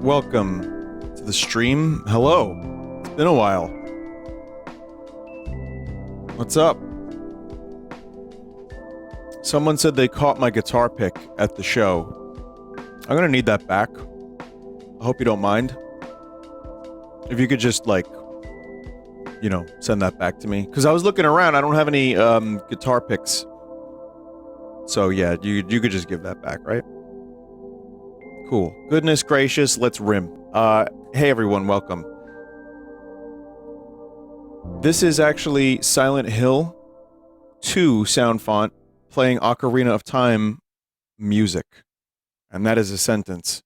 welcome to the stream. Hello. It's been a while. What's up? Someone said they caught my guitar pick at the show. I'm gonna need that back. I hope you don't mind. If you could just, like, you know, send that back to me. Because I was looking around, I don't have any guitar picks. So yeah, you could just give that back, right? Cool. Goodness gracious, let's rim. Hey everyone, welcome. This is actually Silent Hill 2 sound font playing Ocarina of Time music. And that is a sentence.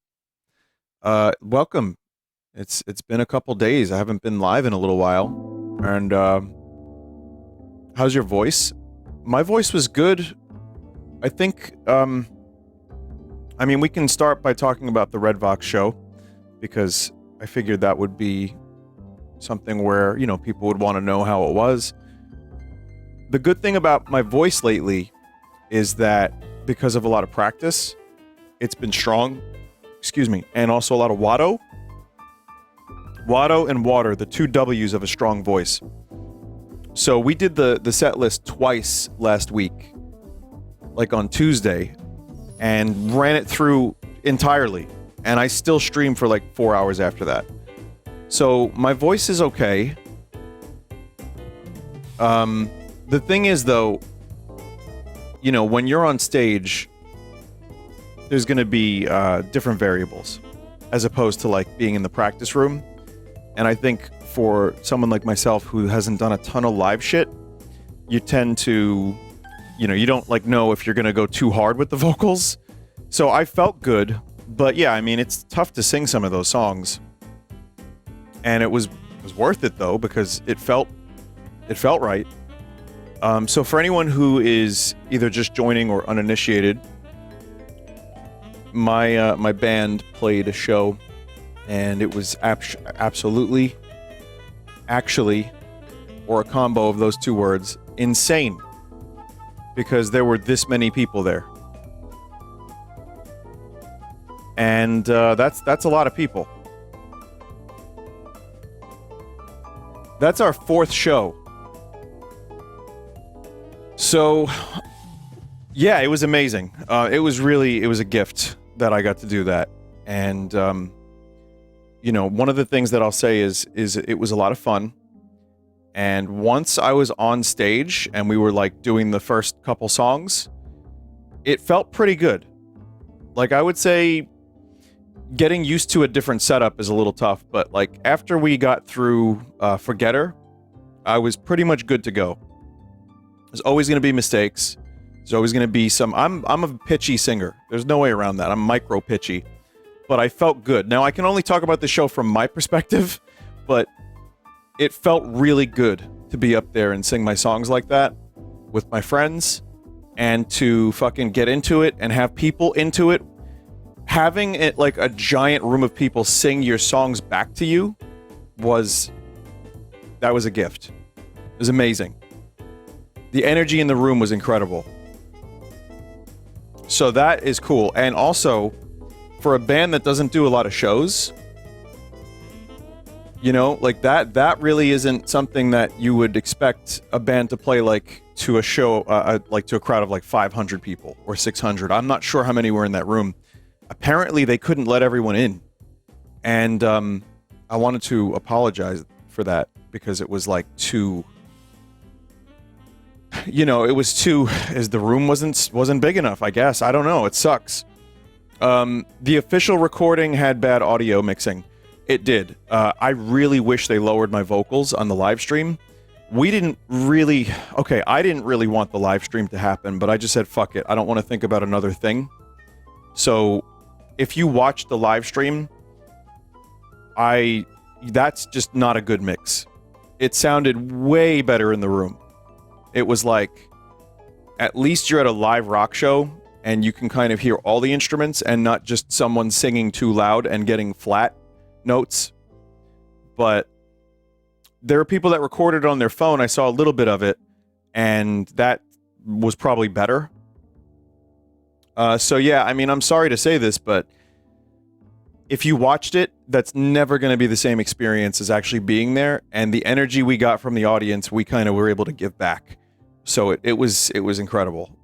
Welcome. It's been a couple days. I haven't been live in a little while. And how's your voice? My voice was good. I think I mean, we can start by talking about the Red Vox show, because I figured that would be something where, you know, people would want to know how it was. The good thing about my voice lately is that because of a lot of practice, it's been strong, excuse me, and also a lot of Watto. Watto and water, the two W's of a strong voice. So we did the set list twice last week, like on Tuesday, and ran it through entirely, and I still streamed for like 4 hours after that. So my voice is okay. The thing is, though, you know, when you're on stage, there's gonna be different variables as opposed to like being in the practice room. And I think for someone like myself who hasn't done a ton of live shit, you tend to, you know, you don't like know if you're gonna go too hard with the vocals. So I felt good, but yeah, I mean, it's tough to sing some of those songs. And it was worth it though, because it felt right. So for anyone who is either just joining or uninitiated, my band played a show, and it was absolutely, actually, or a combo of those two words, insane. Because there were this many people there. And that's a lot of people. That's our fourth show. So, yeah, it was amazing. It was a gift that I got to do that. And, you know, one of the things that I'll say is it was a lot of fun. And once I was on stage and we were like doing the first couple songs, it felt pretty good. Like, I would say getting used to a different setup is a little tough, but like after we got through Forgetter, I was pretty much good to go. There's always going to be mistakes. There's always going to be some... I'm a pitchy singer. There's no way around that. I'm micro pitchy. But I felt good. Now, I can only talk about the show from my perspective, but it felt really good to be up there and sing my songs like that with my friends, and to fucking get into it and have people into it. Having it like a giant room of people sing your songs back to you was a gift. It was amazing. The energy in the room was incredible. So that is cool. And also, for a band that doesn't do a lot of shows, you know, like that really isn't something that you would expect a band to play like to a show, like to a crowd of like 500 people or 600. I'm not sure how many were in that room. Apparently they couldn't let everyone in. And I wanted to apologize for that, because it was like too, you know, it was too, as the room wasn't big enough, I guess. I don't know. It sucks. The official recording had bad audio mixing. It did. I really wish they lowered my vocals on the live stream. I didn't really want the live stream to happen, but I just said, fuck it. I don't want to think about another thing. So if you watch the live stream, that's just not a good mix. It sounded way better in the room. It was like, at least you're at a live rock show and you can kind of hear all the instruments and not just someone singing too loud and getting flat notes. But there are people that recorded on their phone. I saw a little bit of it, and that was probably better. So yeah, I mean, I'm sorry to say this, but if you watched it, that's never going to be the same experience as actually being there. And the energy we got from the audience, we kind of were able to give back. So it was incredible.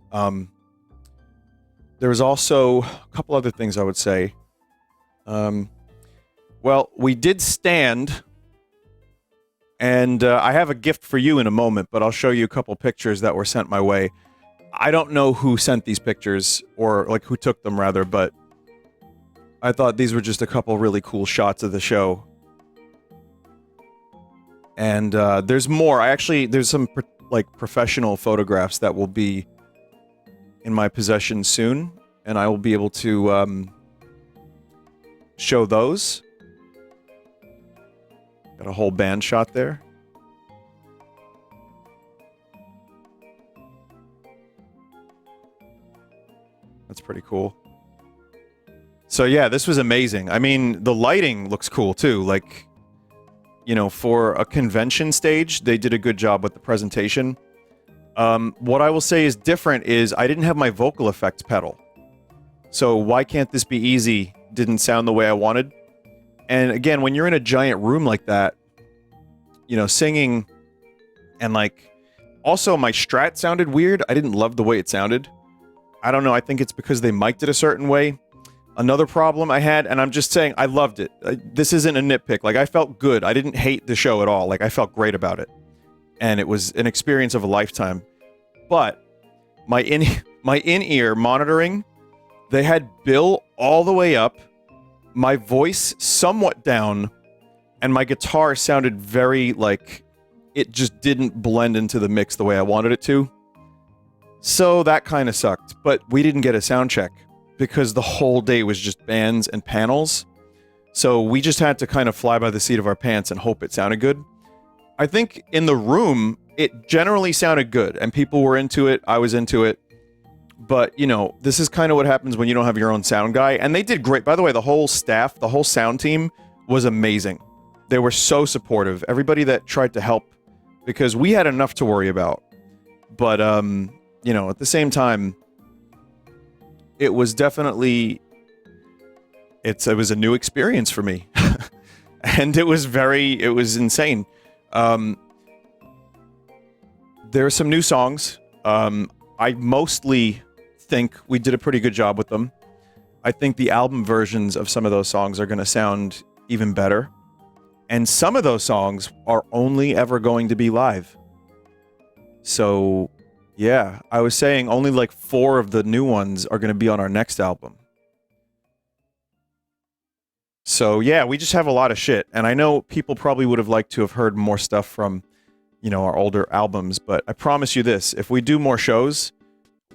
There was also a couple other things I would say. Well, we did stand, and I have a gift for you in a moment, but I'll show you a couple pictures that were sent my way. I don't know who sent these pictures, or like who took them rather, but I thought these were just a couple really cool shots of the show. And there's more. There's some professional photographs that will be in my possession soon, and I will be able to show those. Got a whole band shot there. That's pretty cool. So yeah, this was amazing. I mean, the lighting looks cool too. Like, you know, for a convention stage, they did a good job with the presentation. What I will say is different is I didn't have my vocal effects pedal. So why can't this be easy? Didn't sound the way I wanted. And again, when you're in a giant room like that, you know, singing, and like, also my Strat sounded weird. I didn't love the way it sounded. I don't know, I think it's because they mic'd it a certain way. Another problem I had, and I'm just saying, I loved it. This isn't a nitpick. Like, I felt good. I didn't hate the show at all. Like, I felt great about it. And it was an experience of a lifetime. But my in-ear monitoring, they had Bill all the way up, my voice somewhat down, and my guitar sounded very, like, it just didn't blend into the mix the way I wanted it to. So that kind of sucked. But we didn't get a sound check, because the whole day was just bands and panels. So we just had to kind of fly by the seat of our pants and hope it sounded good. I think in the room, it generally sounded good, and people were into it. I was into it. But, you know, this is kind of what happens when you don't have your own sound guy. And they did great. By the way, the whole staff, the whole sound team was amazing. They were so supportive. Everybody that tried to help, because we had enough to worry about. But, you know, at the same time, it was definitely, it was a new experience for me. And it was insane. There are some new songs. I mostly think we did a pretty good job with them. I think the album versions of some of those songs are going to sound even better. And some of those songs are only ever going to be live. So, yeah, I was saying only like 4 of the new ones are going to be on our next album. So, yeah, we just have a lot of shit. And I know people probably would have liked to have heard more stuff from, you know, our older albums. But I promise you this, if we do more shows,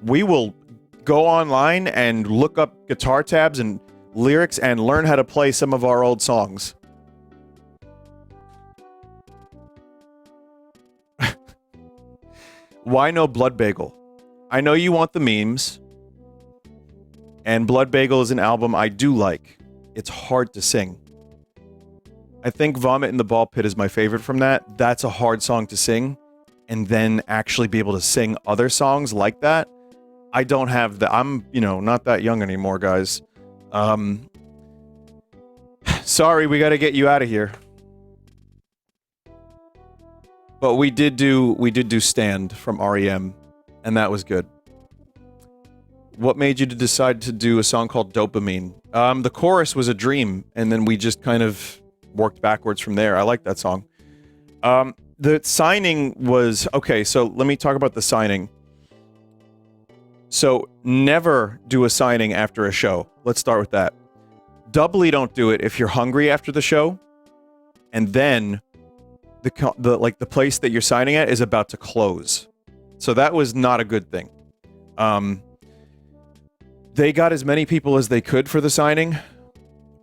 we will go online and look up guitar tabs and lyrics and learn how to play some of our old songs. Why no Blood Bagel? I know you want the memes, and Blood Bagel is an album I do like. It's hard to sing. I think Vomit in the Ball Pit is my favorite from that. That's a hard song to sing, and then actually be able to sing other songs like that. I don't have the... I'm, you know, not that young anymore, guys. Sorry, we gotta get you out of here. But we did do Stand from REM, and that was good. What made you decide to do a song called Dopamine? The chorus was a dream, and then we just kind of worked backwards from there. I like that song. The signing was... Okay, so let me talk about the signing. So, never do a signing after a show. Let's start with that. Doubly don't do it if you're hungry after the show, and then the place that you're signing at is about to close. So that was not a good thing. They got as many people as they could for the signing.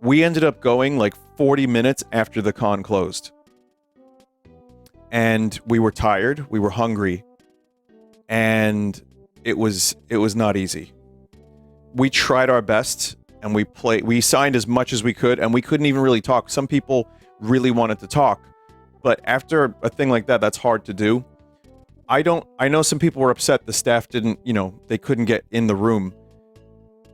We ended up going like 40 minutes after the con closed. And we were tired, we were hungry, and it was not easy. We tried our best, and we signed as much as we could, and we couldn't even really talk. Some people really wanted to talk, but after a thing like that, that's hard to do. I know some people were upset the staff didn't, you know, they couldn't get in the room.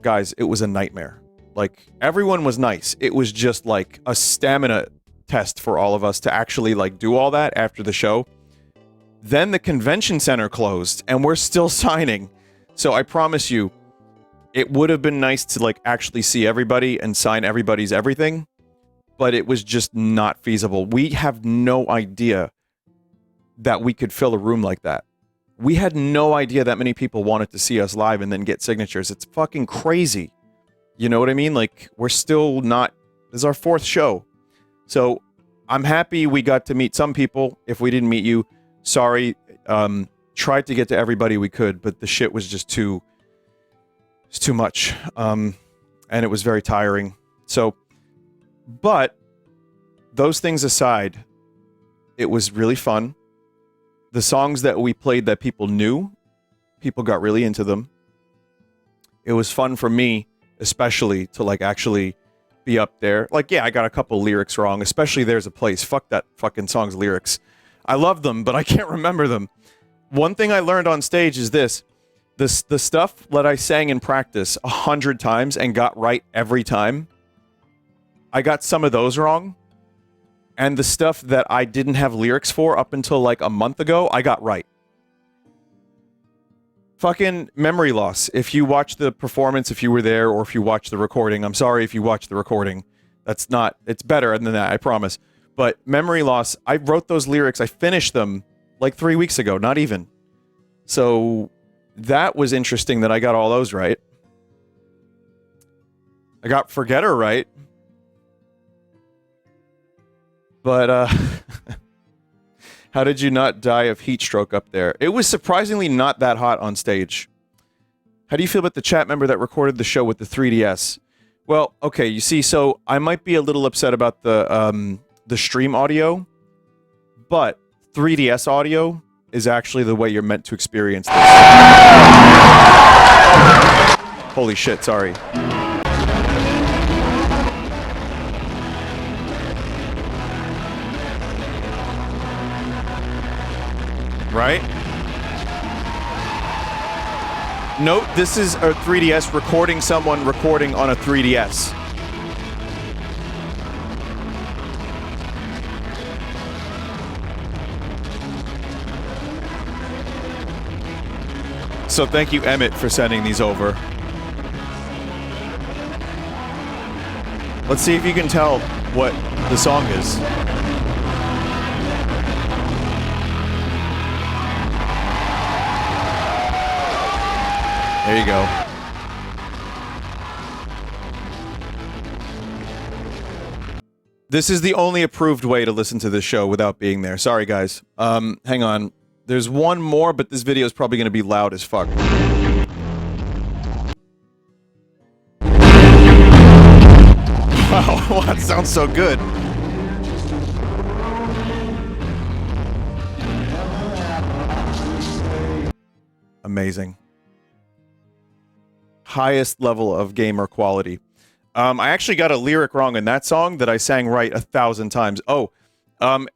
Guys, it was a nightmare. Like, everyone was nice. It was just like a stamina test for all of us to actually like do all that after the show. Then the convention center closed and we're still signing. So I promise you, it would have been nice to like actually see everybody and sign everybody's everything, but it was just not feasible. We have no idea that we could fill a room like that. We had no idea that many people wanted to see us live and then get signatures. It's fucking crazy. You know what I mean? Like, we're still not... This is our 4th show. So, I'm happy we got to meet some people. If we didn't meet you, sorry. Tried to get to everybody we could, but the shit was just too... It's too much. And it was very tiring. So, but, those things aside, it was really fun. The songs that we played that people knew, people got really into them. It was fun for me, especially, to like actually be up there. Like, yeah, I got a couple lyrics wrong, especially There's a Place. Fuck that fucking song's lyrics. I love them, but I can't remember them. One thing I learned on stage is this. The stuff that I sang in practice 100 times and got right every time, I got some of those wrong. And the stuff that I didn't have lyrics for up until like a month ago, I got right. Fucking memory loss. If you watch the performance, if you were there, or if you watch the recording, I'm sorry if you watched the recording. That's not, it's better than that, I promise. But memory loss, I wrote those lyrics, I finished them like 3 weeks ago, not even. So that was interesting that I got all those right. I got Forgetter right. But, how did you not die of heat stroke up there? It was surprisingly not that hot on stage. How do you feel about the chat member that recorded the show with the 3DS? Well, okay, you see, so I might be a little upset about the stream audio, but 3DS audio is actually the way you're meant to experience this. Holy shit, sorry. Right? Note, this is a 3DS recording someone recording on a 3DS. So thank you, Emmett, for sending these over. Let's see if you can tell what the song is. There you go. This is the only approved way to listen to this show without being there. Sorry, guys. Hang on. There's one more, but this video is probably going to be loud as fuck. Wow, that sounds so good. Amazing. Highest level of gamer quality. I actually got a lyric wrong in that song that I sang right 1,000 times. Oh,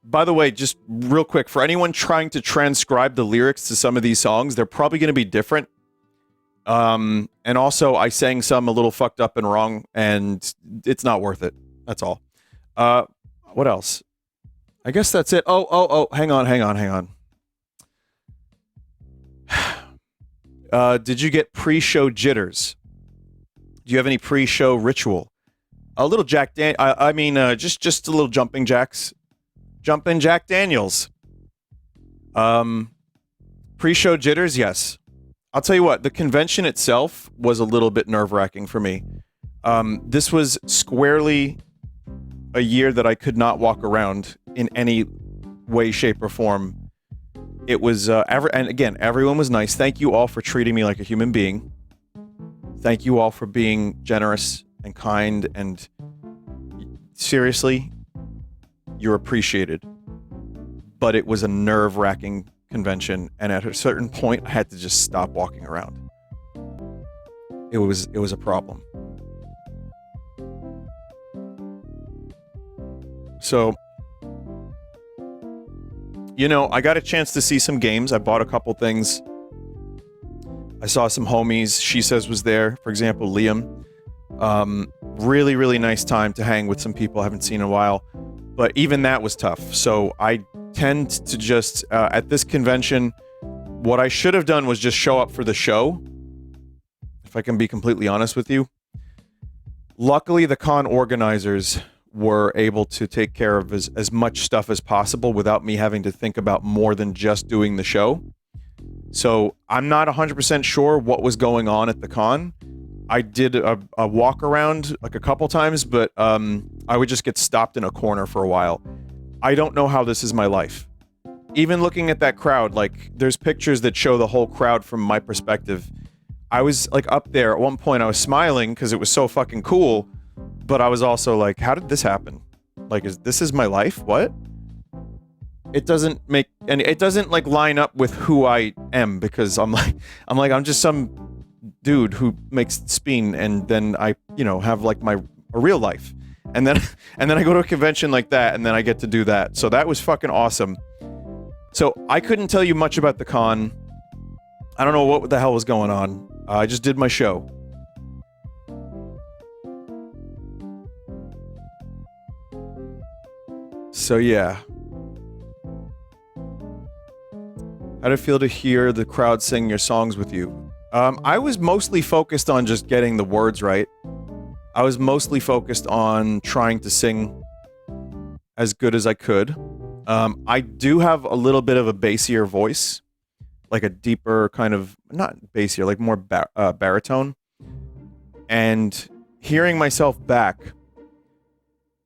by the way, just real quick, for anyone trying to transcribe the lyrics to some of these songs, they're probably going to be different. And also, I sang some a little fucked up and wrong, and it's not worth it. That's all. What else? I guess that's it. Oh, hang on. Did you get pre-show jitters? Do you have any pre-show ritual? A little Jack Dan... just a little jumping jacks. Jumping Jack Daniels. Pre-show jitters, yes. I'll tell you what, the convention itself was a little bit nerve-wracking for me. This was squarely a year that I could not walk around in any way, shape, or form. It was, and again, everyone was nice. Thank you all for treating me like a human being. Thank you all for being generous and kind, and seriously, you're appreciated. But it was a nerve-wracking convention, and at a certain point, I had to just stop walking around. It was a problem. So, you know, I got a chance to see some games. I bought a couple things. I saw some homies She Says was there, for example, Liam. Really, really nice time to hang with some people I haven't seen in a while. But even that was tough. So I tend to just, at this convention, what I should have done was just show up for the show. If I can be completely honest with you. Luckily, the con organizers were able to take care of as much stuff as possible without me having to think about more than just doing the show. So I'm not 100% sure what was going on at the con. I did a walk around like a couple times, but I would just get stopped in a corner for a while. I don't know how this is my life. Even looking at that crowd, like there's pictures that show the whole crowd from my perspective. I was like up there at one point. I was smiling because it was so fucking cool, but I was also like, how did this happen? Like, this is my life? What? It doesn't make, and it doesn't like line up with who I am, because I'm I'm just some dude who makes spin, and then I, you know, have like a real life, and then I go to a convention like that, and then I get to do that. So that was fucking awesome. So I couldn't tell you much about the con. I don't know what the hell was going on. I just did my show. So yeah. How did it feel to hear the crowd sing your songs with you? I was mostly focused on just getting the words right. I was mostly focused on trying to sing as good as I could. I do have a little bit of a bassier voice, like a deeper kind of, not bassier, like more baritone. And hearing myself back,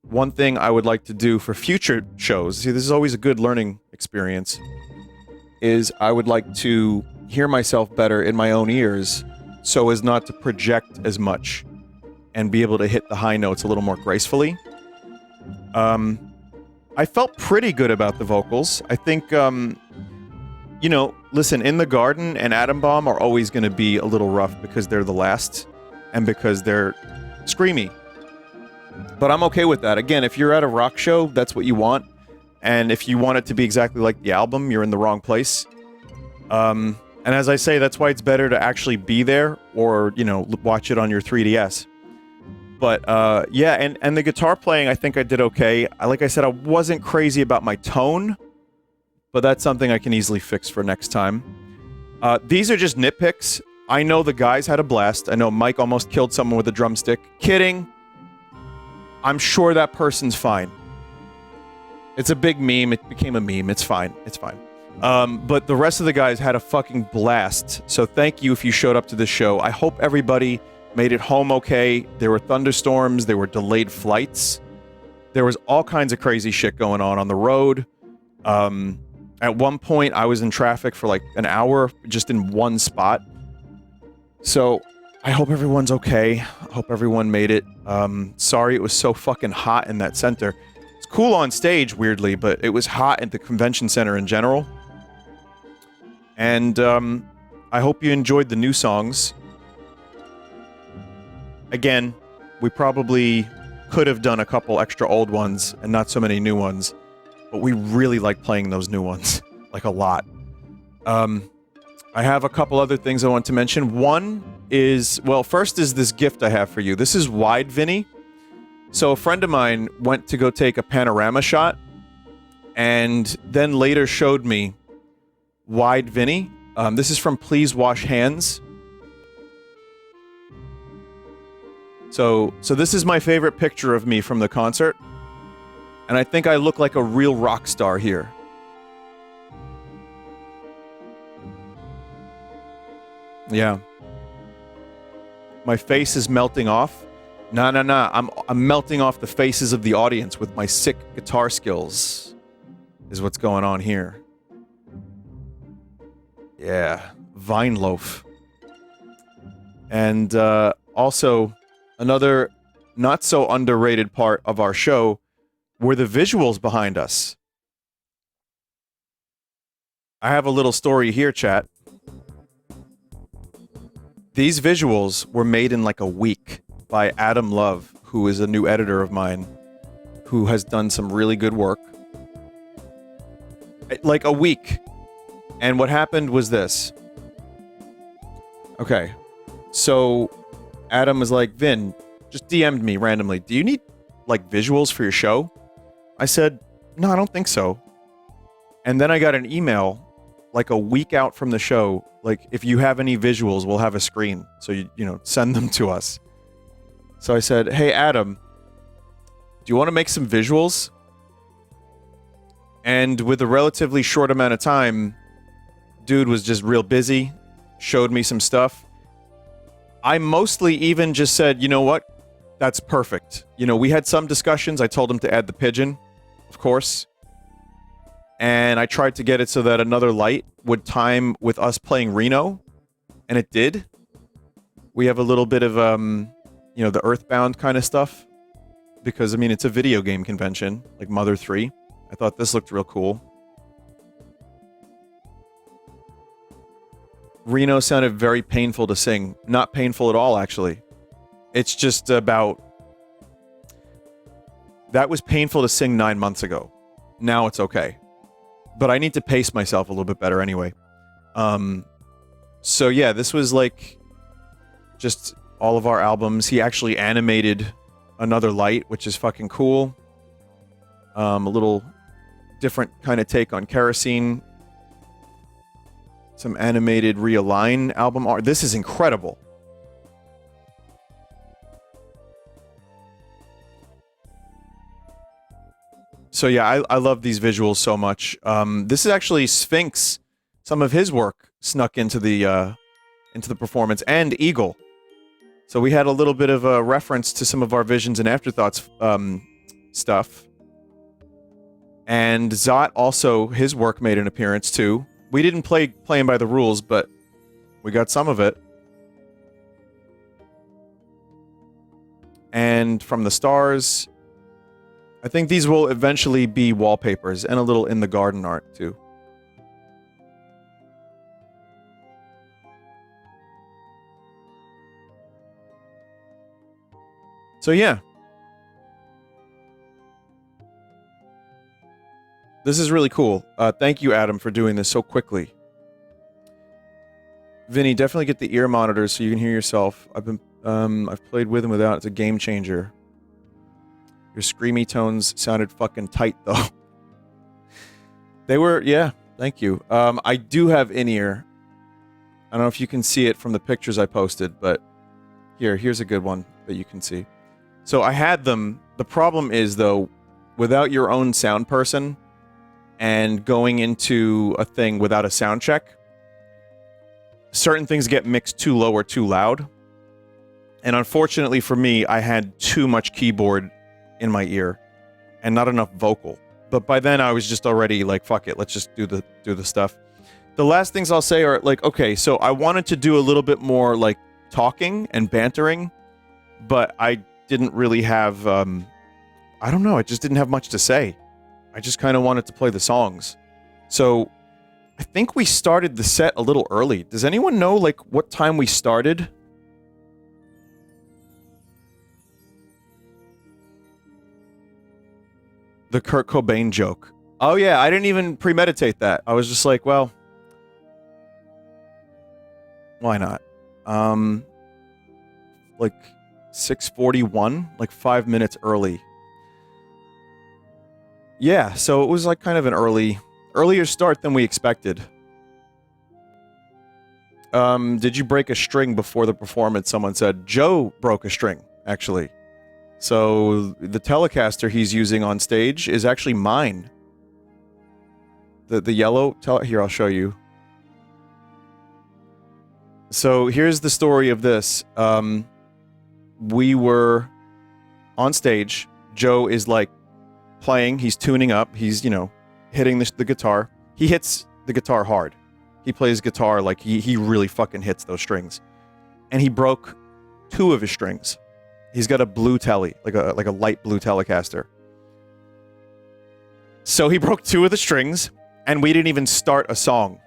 one thing I would like to do for future shows, see, this is always a good learning experience, is I would like to hear myself better in my own ears so as not to project as much and be able to hit the high notes a little more gracefully. I felt pretty good about the vocals. I think, you know, listen, In the Garden and Atom Bomb are always going to be a little rough because they're the last and because they're screamy. But I'm okay with that. Again, if you're at a rock show, that's what you want. And if you want it to be exactly like the album, you're in the wrong place. And as I say, that's why it's better to actually be there or, you know, watch it on your 3DS. But, yeah, and the guitar playing, I think I did okay. Like I said, I wasn't crazy about my tone, but that's something I can easily fix for next time. These are just nitpicks. I know the guys had a blast. I know Mike almost killed someone with a drumstick. Kidding. I'm sure that person's fine. It's a big meme. It became a meme. It's fine. It's fine. But the rest of the guys had a fucking blast. So thank you if you showed up to this show. I hope everybody made it home okay. There were thunderstorms. There were delayed flights. There was all kinds of crazy shit going on the road. At one point, I was in traffic for like an hour just in one spot. So I hope everyone's okay. I hope everyone made it. Sorry it was so fucking hot in that center. It's cool on stage, weirdly, but it was hot at the convention center in general. And I hope you enjoyed the new songs. Again, we probably could have done a couple extra old ones and not so many new ones, but we really like playing those new ones, like a lot. I have a couple other things I want to mention. One is, well, first is this gift I have for you. This is Wide Vinny. So a friend of mine went to go take a panorama shot and then later showed me Wide Vinny. This is from Please Wash Hands. So this is my favorite picture of me from the concert. And I think I look like a real rock star here. Yeah. My face is melting off. Nah. I'm melting off the faces of the audience with my sick guitar skills. Is what's going on here. Yeah. Vine loaf. And also, another not so underrated part of our show were the visuals behind us. I have a little story here, chat. These visuals were made in like a week by Adam Love, who is a new editor of mine, who has done some really good work. Like a week. And what happened was this. Okay. So Adam was like, Vin, just DM'd me randomly. Do you need, like, visuals for your show? I said, no, I don't think so. And then I got an email, like, a week out from the show, like, if you have any visuals, we'll have a screen. So, you know, send them to us. So I said, hey, Adam, do you want to make some visuals? And with a relatively short amount of time, dude was just real busy, showed me some stuff. I mostly even just said, you know what? That's perfect. You know, we had some discussions. I told him to add the pigeon, of course. And I tried to get it so that another light would time with us playing Reno. And it did. We have a little bit of, you know, the Earthbound kind of stuff. Because, I mean, it's a video game convention, like Mother 3. I thought this looked real cool. Reno sounded very painful to sing. Not painful at all, actually. It's just about... That was painful to sing 9 months ago. Now it's okay. But I need to pace myself a little bit better anyway. So yeah, this was like... just all of our albums. He actually animated another light, which is fucking cool. A little different kind of take on Kerosene. Some animated Realign album art. This is incredible. So yeah, I love these visuals so much. This is actually Sphinx. Some of his work snuck into the performance, and Eagle. So we had a little bit of a reference to some of our Visions and Afterthoughts stuff. And Zot also, his work made an appearance too. We didn't play Playing by the Rules, but we got some of it. And From the Stars. I think these will eventually be wallpapers and a little In the Garden art too. So yeah. This is really cool. Thank you, Adam, for doing this so quickly. Vinny, definitely get the ear monitors so you can hear yourself. I've played with and without. It's a game changer. Your screamy tones sounded fucking tight, though. They were, yeah, thank you. I do have in-ear. I don't know if you can see it from the pictures I posted, but here's a good one that you can see. So I had them. The problem is, though, without your own sound person and going into a thing without a sound check, certain things get mixed too low or too loud. And unfortunately for me, I had too much keyboard in my ear and not enough vocal. But by then I was just already like, fuck it, let's just do the stuff. The last things I'll say are like, okay, so I wanted to do a little bit more like talking and bantering, but I didn't really have, I don't know, I just didn't have much to say. I just kind of wanted to play the songs. So I think we started the set a little early. Does anyone know like what time we started? The Kurt Cobain joke. Oh yeah, I didn't even premeditate that. I was just like, well, why not? Like 6:41, like 5 minutes early. Yeah, so it was like kind of an earlier start than we expected. Did you break a string before the performance? Someone said Joe broke a string, actually. So the Telecaster he's using on stage is actually mine. The yellow here, I'll show you. So here's the story of this. We were on stage. Joe is like playing, he's tuning up, he's, you know, hitting the guitar. He hits the guitar hard. He plays guitar like he really fucking hits those strings. And he broke 2 of his strings. He's got a blue telly, like a light blue Telecaster. So he broke 2 of the strings, and we didn't even start a song.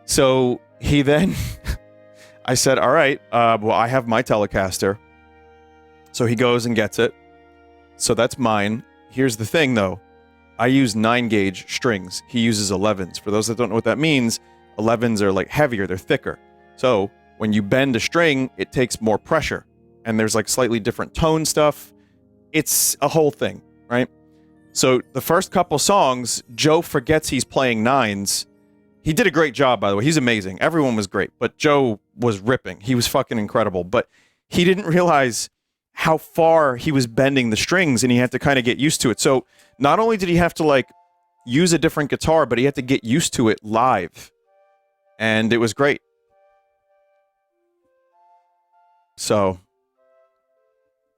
So he then, I said, all right, well, I have my Telecaster. So he goes and gets it. So that's mine. Here's the thing, though. I use 9-gauge strings. He uses 11s. For those that don't know what that means, 11s are like heavier, they're thicker. So when you bend a string, it takes more pressure. and there's like slightly different tone stuff. It's a whole thing, right? So the first couple songs, Joe forgets he's playing nines. He did a great job, by the way. He's amazing. Everyone was great, but Joe was ripping. He was fucking incredible, but he didn't realize how far he was bending the strings, and he had to kind of get used to it. So not only did he have to like use a different guitar, but he had to get used to it live, and it was great. So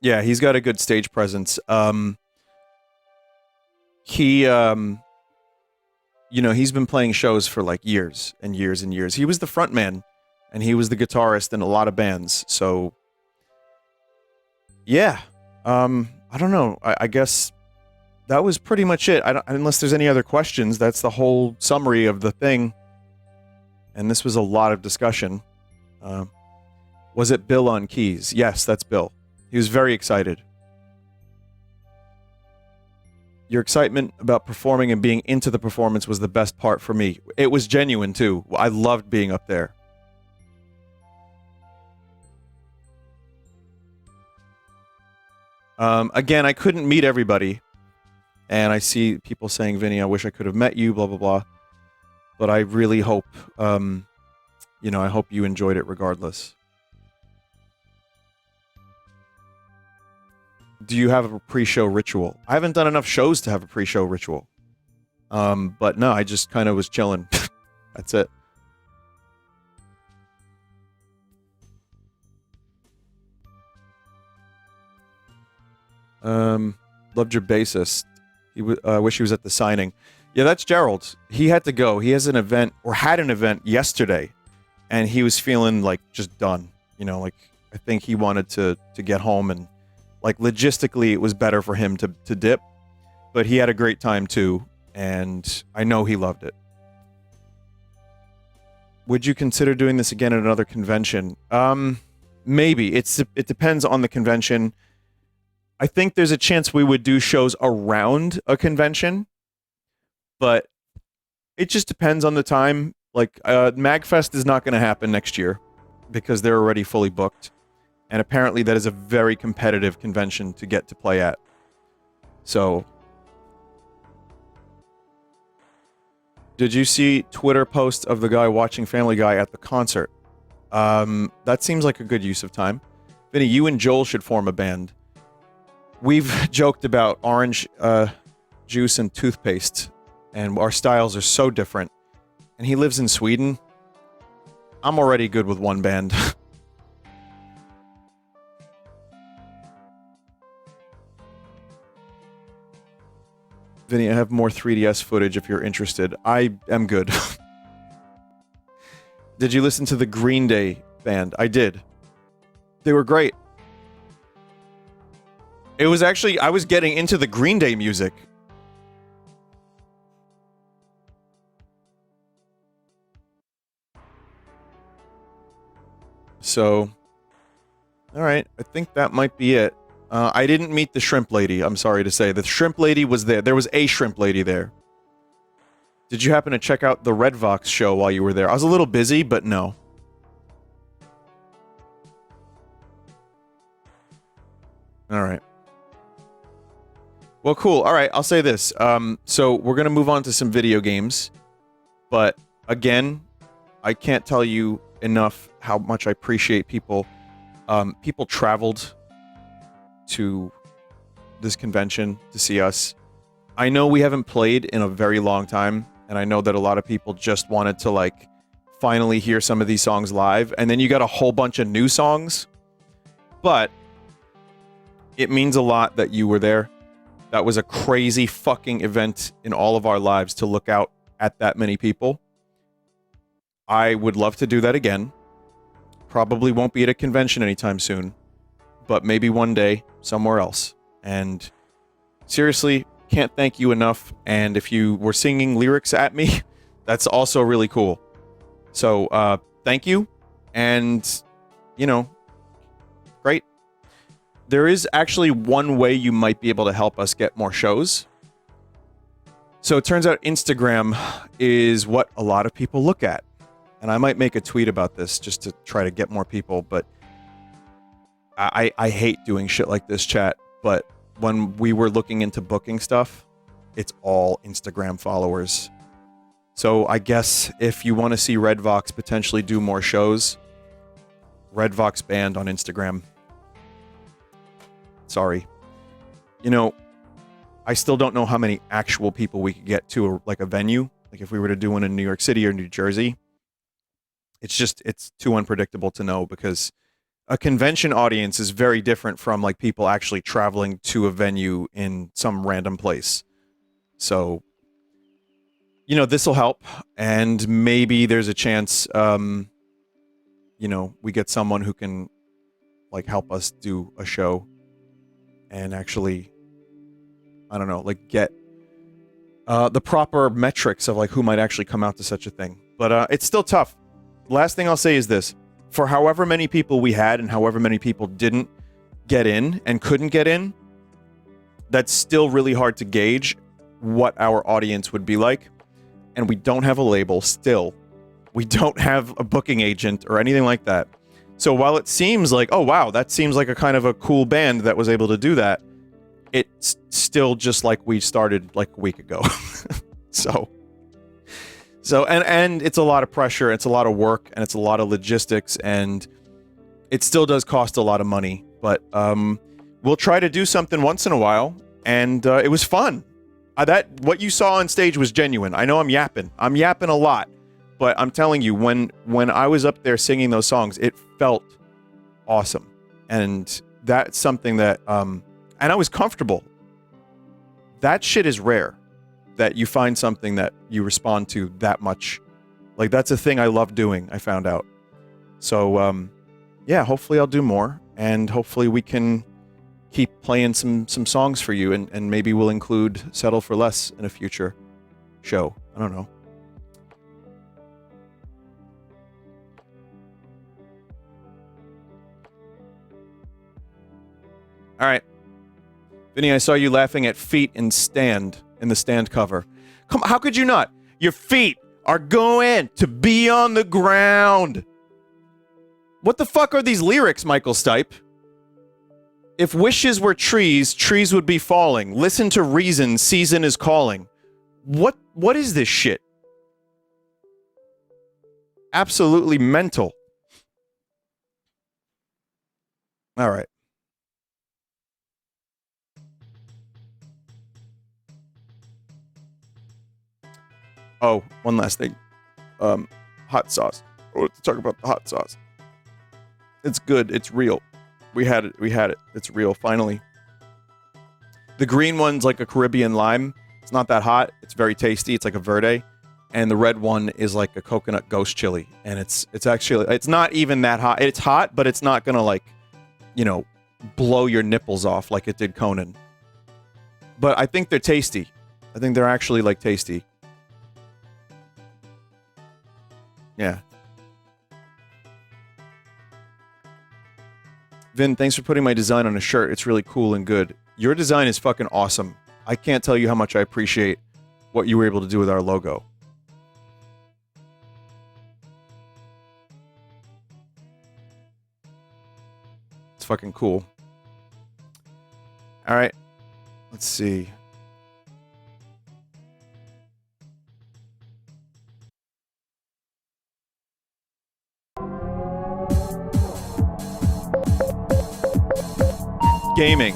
yeah, he's got a good stage presence. He you know, he's been playing shows for like years and years and years. He was the front man, and he was the guitarist in a lot of bands. So yeah, I don't know. I guess that was pretty much it. Unless there's any other questions, that's the whole summary of the thing. And this was a lot of discussion. Was it Bill on keys? Yes, that's Bill. He was very excited. Your excitement about performing and being into the performance was the best part for me. It was genuine, too. I loved being up there. Again, I couldn't meet everybody. And I see people saying, Vinny, I wish I could have met you, blah, blah, blah. But I really hope, you know, I hope you enjoyed it regardless. Do you have a pre-show ritual? I haven't done enough shows to have a pre-show ritual. But no, I just kind of was chilling. That's it. Loved your bassist. I wish he was at the signing. Yeah, that's Gerald. He had to go. He has an event, or had an event yesterday, and he was feeling like just done. You know, like I think he wanted to get home, and like logistically it was better for him to dip. But he had a great time too, and I know he loved it. Would you consider doing this again at another convention? Maybe. It depends on the convention. I think there's a chance we would do shows around a convention, but it just depends on the time. Like, MagFest is not going to happen next year because they're already fully booked. And apparently that is a very competitive convention to get to play at. So, did you see Twitter post of the guy watching Family Guy at the concert? That seems like a good use of time. Vinny, you and Joel should form a band. We've joked about orange juice and toothpaste, and our styles are so different. And he lives in Sweden. I'm already good with one band. Vinny, I have more 3DS footage if you're interested. I am good. Did you listen to the Green Day band? I did. They were great. It was actually, I was getting into the Green Day music. So, alright, I think that might be it. I didn't meet the shrimp lady, I'm sorry to say. The shrimp lady was there. There was a shrimp lady there. Did you happen to check out the Red Vox show while you were there? I was a little busy, but no. Alright. Well, cool. Alright, I'll say this. So, we're gonna move on to some video games. But, again, I can't tell you enough how much I appreciate people. People traveled to this convention to see us. I know we haven't played in a very long time, and I know that a lot of people just wanted to, like, finally hear some of these songs live, and then you got a whole bunch of new songs. But it means a lot that you were there. That was a crazy fucking event in all of our lives to look out at that many people. I would love to do that again. Probably won't be at a convention anytime soon, but maybe one day somewhere else. And seriously, can't thank you enough. And if you were singing lyrics at me, that's also really cool. So, thank you. And, you know, great. There is actually one way you might be able to help us get more shows. So it turns out Instagram is what a lot of people look at. And I might make a tweet about this just to try to get more people, but I hate doing shit like this, chat, but when we were looking into booking stuff, it's all Instagram followers. So I guess if you want to see Red Vox potentially do more shows, Red Vox Band on Instagram. Sorry. You know, I still don't know how many actual people we could get to like a venue. Like if we were to do one in New York City or New Jersey, it's too unpredictable to know, because a convention audience is very different from like people actually traveling to a venue in some random place. So, you know, this will help, and maybe there's a chance, you know, we get someone who can like help us do a show and actually, I don't know, like get the proper metrics of like who might actually come out to such a thing. But it's still tough. Last thing I'll say is this. For however many people we had and however many people didn't get in and couldn't get in, that's still really hard to gauge what our audience would be like. And we don't have a label still. We don't have a booking agent or anything like that. So while it seems like, oh wow, that seems like a kind of a cool band that was able to do that, it's still just like we started like a week ago. So and it's a lot of pressure, it's a lot of work, and it's a lot of logistics, and it still does cost a lot of money. But we'll try to do something once in a while, and it was fun. What you saw on stage was genuine. I know I'm yapping a lot, but I'm telling you, when I was up there singing those songs, it felt awesome, and that's something that and I was comfortable. That shit is rare, that you find something that you respond to that much. Like, that's a thing I love doing, I found out. So yeah, hopefully I'll do more, and hopefully we can keep playing some songs for you, and maybe we'll include Settle for Less in a future show. I don't know. All right. Vinny, I saw you laughing at feet in the stand cover. Come, how could you not? Your feet are going to be on the ground. What the fuck are these lyrics, Michael Stipe? If wishes were trees, trees would be falling. Listen to reason, season is calling. What is this shit? Absolutely mental. All right. Oh, one last thing. Hot sauce. I want to talk about the hot sauce. It's good. It's real. We had it. It's real, finally. The green one's like a Caribbean lime. It's not that hot. It's very tasty. It's like a verde. And the red one is like a coconut ghost chili. And it's actually, it's not even that hot. It's hot, but it's not gonna like, you know, blow your nipples off like it did Conan. But I think they're tasty. I think they're actually like tasty. Yeah. Vin, thanks for putting my design on a shirt. It's really cool and good. Your design is fucking awesome. I can't tell you how much I appreciate what you were able to do with our logo. It's fucking cool. All right. Let's see. Gaming.